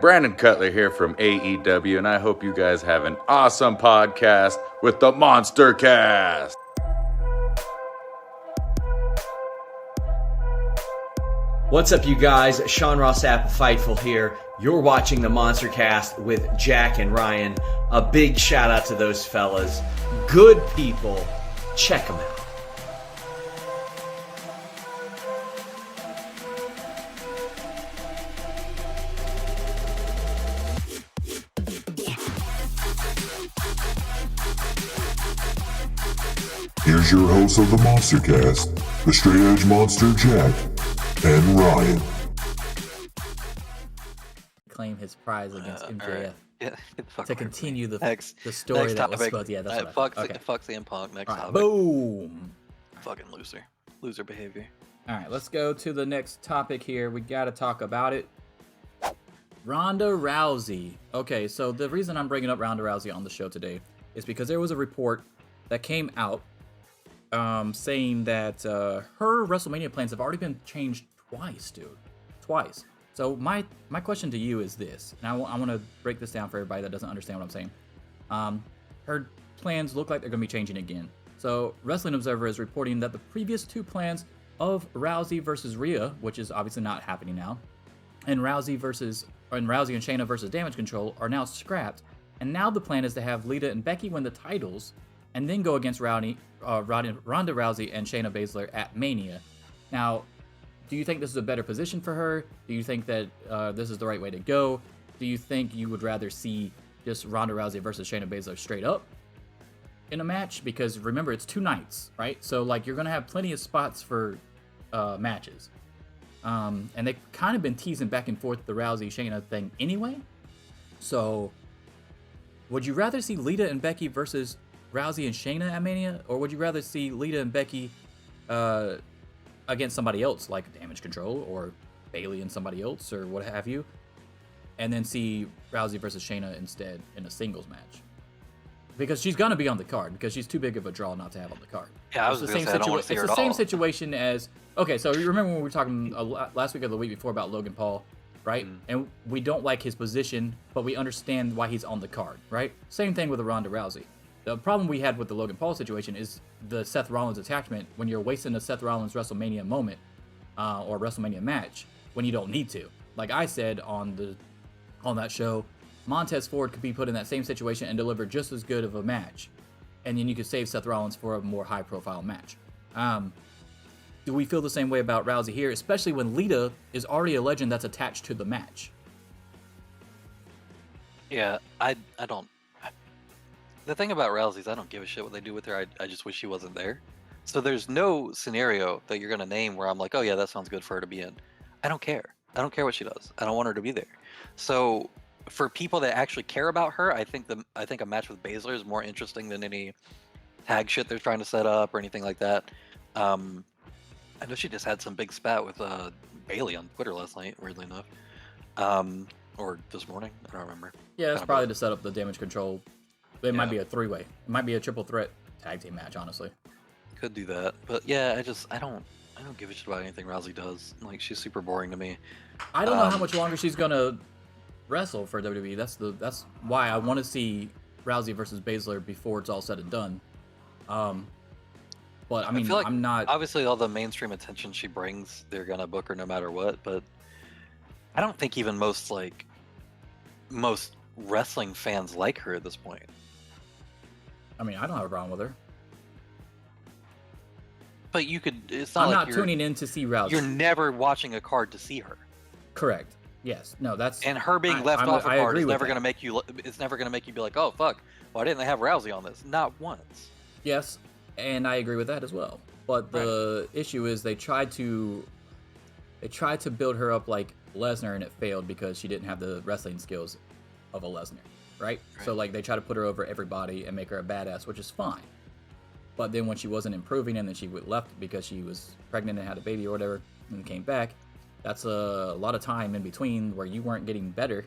Brandon Cutler here from AEW, and I hope you guys have an awesome podcast with the MonsterCast. What's up, you guys? Sean Ross Sapp, Fightful here. You're watching the MonsterCast with Jack and Ryan. A big shout out to those fellas. Good people. Check them out. Here's your hosts of the MonsterCast, the Straight Edge Monster Jack and Ryan. Claim his prize against MJF Yeah, to continue the story next that was topic. supposed. Yeah, that's what Fuck CM Punk. Next All right, topic. boom. Fucking loser behavior. All right, let's go to the next topic here. We got to talk about it. Ronda Rousey. Okay, so the reason I'm bringing up Ronda Rousey on the show today is because there was a report that came out saying that her WrestleMania plans have already been changed twice, dude. Twice. So my question to you is this, and I want to break this down for everybody that doesn't understand what I'm saying. Her plans look like they're going to be changing again. So Wrestling Observer is reporting that the previous two plans of Rousey versus Rhea, which is obviously not happening now, and Rousey and Shayna versus Damage Control are now scrapped. And now the plan is to have Lita and Becky win the titles and then go against Ronda Rousey and Shayna Baszler at Mania. Now, do you think this is a better position for her? Do you think that this is the right way to go? Do you think you would rather see just Ronda Rousey versus Shayna Baszler straight up in a match? Because remember, it's 2 nights, right? So like you're gonna have plenty of spots for matches. And they've kind of been teasing back and forth the Rousey-Shayna thing anyway. So would you rather see Lita and Becky versus Rousey and Shayna at Mania, or would you rather see Lita and Becky against somebody else like Damage Control or Bayley and somebody else or what have you, and then see Rousey versus Shayna instead in a singles match? Because she's gonna be on the card because she's too big of a draw not to have on the card. Yeah, I was gonna say I don't want to see her at all. It's the same situation as so you remember when we were talking last week or the week before about Logan Paul, right? And we don't like his position, but we understand why he's on the card, right? Same thing with the Ronda Rousey. The problem we had with the Logan Paul situation is the Seth Rollins attachment when you're wasting a Seth Rollins WrestleMania moment or WrestleMania match when you don't need to. Like I said on that show, Montez Ford could be put in that same situation and deliver just as good of a match. And then you could save Seth Rollins for a more high-profile match. Do we feel the same way about Rousey here, especially when Lita is already a legend that's attached to the match? Yeah, I don't. The thing about Rousey is I don't give a shit what they do with her. I just wish she wasn't there. So there's no scenario that you're gonna name where I'm like, oh yeah, that sounds good for her to be in. I don't care. I don't care what she does. I don't want her to be there. So for people that actually care about her, I think a match with Baszler is more interesting than any tag shit they're trying to set up or anything like that. I know she just had some big spat with Bayley on Twitter last night, weirdly enough, or this morning. I don't remember. Yeah, it's probably to set up the Damage Control. It might be a 3-way. It might be a triple threat tag team match, honestly. Could do that, but yeah, I don't give a shit about anything Rousey does. Like, she's super boring to me. I don't know how much longer she's gonna wrestle for WWE. That's why I want to see Rousey versus Baszler before it's all said and done. But I mean, feel like I'm not. Obviously, all the mainstream attention she brings, they're gonna book her no matter what. But I don't think even most wrestling fans like her at this point. I mean, I don't have a problem with her. But you could. It's not. I'm like not tuning in to see Rousey. You're never watching a card to see her. Correct. Yes. No. That's. And her being left off a card is never gonna make you. It's never gonna make you be like, oh fuck, why didn't they have Rousey on this? Not once. Yes, and I agree with that as well. But the issue is they tried to build her up like Lesnar, and it failed because she didn't have the wrestling skills of a Lesnar, right? So like they try to put her over everybody and make her a badass, which is fine. But then when she wasn't improving and then she left because she was pregnant and had a baby or whatever and came back, that's a lot of time in between where you weren't getting better.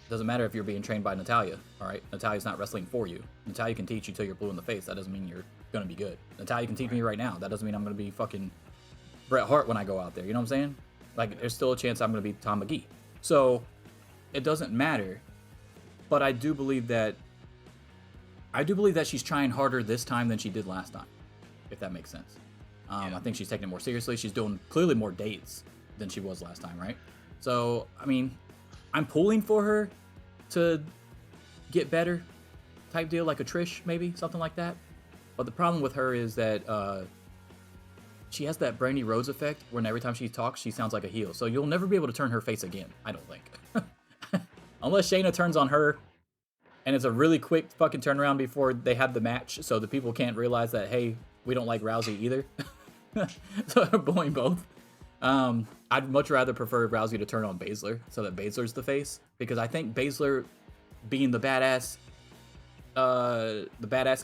Doesn't matter if you're being trained by Natalya, all right? Natalya's not wrestling for you. Natalya can teach you till you're blue in the face. That doesn't mean you're going to be good. Natalya can teach me right now. That doesn't mean I'm going to be fucking Bret Hart when I go out there. You know what I'm saying? Like, there's still a chance I'm going to be Tom McGee. So it doesn't matter. But I do believe that she's trying harder this time than she did last time, if that makes sense. I think she's taking it more seriously. She's doing clearly more dates than she was last time, right? So, I mean, I'm pulling for her to get better type deal, like a Trish, maybe, something like that. But the problem with her is that she has that Brandy Rhodes effect when every time she talks, she sounds like a heel. So you'll never be able to turn her face again, I don't think. Unless Shayna turns on her, and it's a really quick fucking turnaround before they have the match, so the people can't realize that, hey, we don't like Rousey either. So they're bullying both. I'd much rather prefer Rousey to turn on Baszler, so that Baszler's the face, because I think Baszler being the badass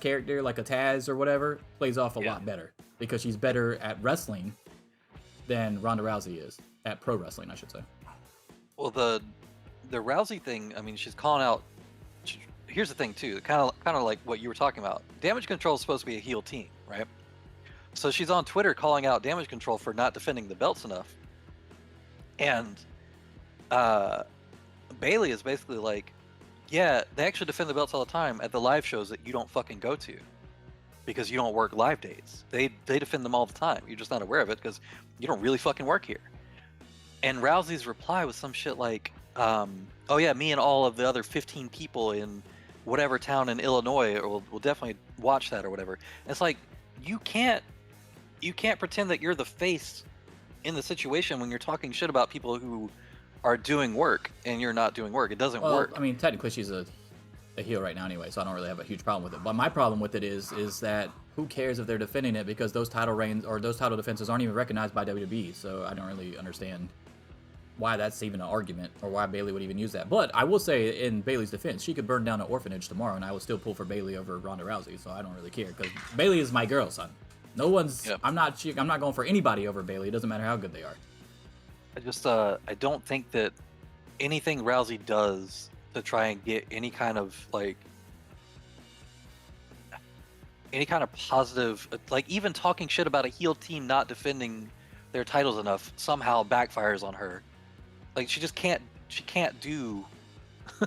character, like a Taz or whatever, plays off a lot better, because she's better at wrestling than Ronda Rousey is at pro wrestling, I should say. Well, the Rousey thing, I mean, she's calling out. Here's the thing too, kind of like what you were talking about. Damage Control is supposed to be a heel team, right? So she's on Twitter calling out Damage Control for not defending the belts enough, and Bailey is basically like, yeah, they actually defend the belts all the time at the live shows that you don't fucking go to, because you don't work live dates. They defend them all the time. You're just not aware of it because you don't really fucking work here. And Rousey's reply was some shit like, oh yeah, me and all of the other 15 people in whatever town in Illinois will definitely watch that or whatever. And it's like, you can't pretend that you're the face in the situation when you're talking shit about people who are doing work and you're not doing work. It doesn't work. I mean, technically she's a heel right now anyway, so I don't really have a huge problem with it. But my problem with it is that who cares if they're defending it, because those title reigns or those title defenses aren't even recognized by WWE. So I don't really understand why that's even an argument, or why Bayley would even use that. But I will say, in Bayley's defense, she could burn down an orphanage tomorrow, and I would still pull for Bayley over Ronda Rousey. So I don't really care, because Bayley is my girl, son. No one's. Yep. I'm not going for anybody over Bayley. It doesn't matter how good they are. I don't think that anything Rousey does to try and get any kind of positive, like even talking shit about a heel team not defending their titles enough, somehow backfires on her. Like she can't do.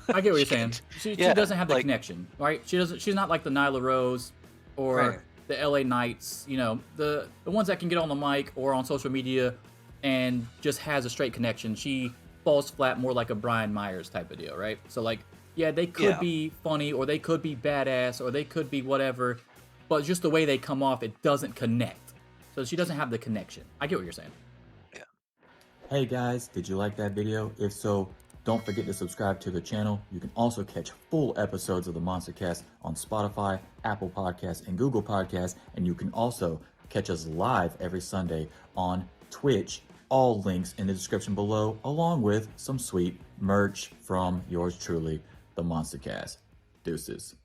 I get what you're saying. She doesn't have the connection, right? She's not like the Nyla Rose or the LA Knights, you know, the ones that can get on the mic or on social media and just has a straight connection. She falls flat more like a Brian Myers type of deal, right? So like, yeah, they could be funny, or they could be badass, or they could be whatever, but just the way they come off, it doesn't connect. So she doesn't have the connection. I get what you're saying. Yeah. Hey guys, did you like that video? If so, don't forget to subscribe to the channel. You can also catch full episodes of the MonsterCast on Spotify, Apple Podcasts, and Google Podcasts. And you can also catch us live every Sunday on Twitch. All links in the description below, along with some sweet merch from yours truly, the MonsterCast. Deuces.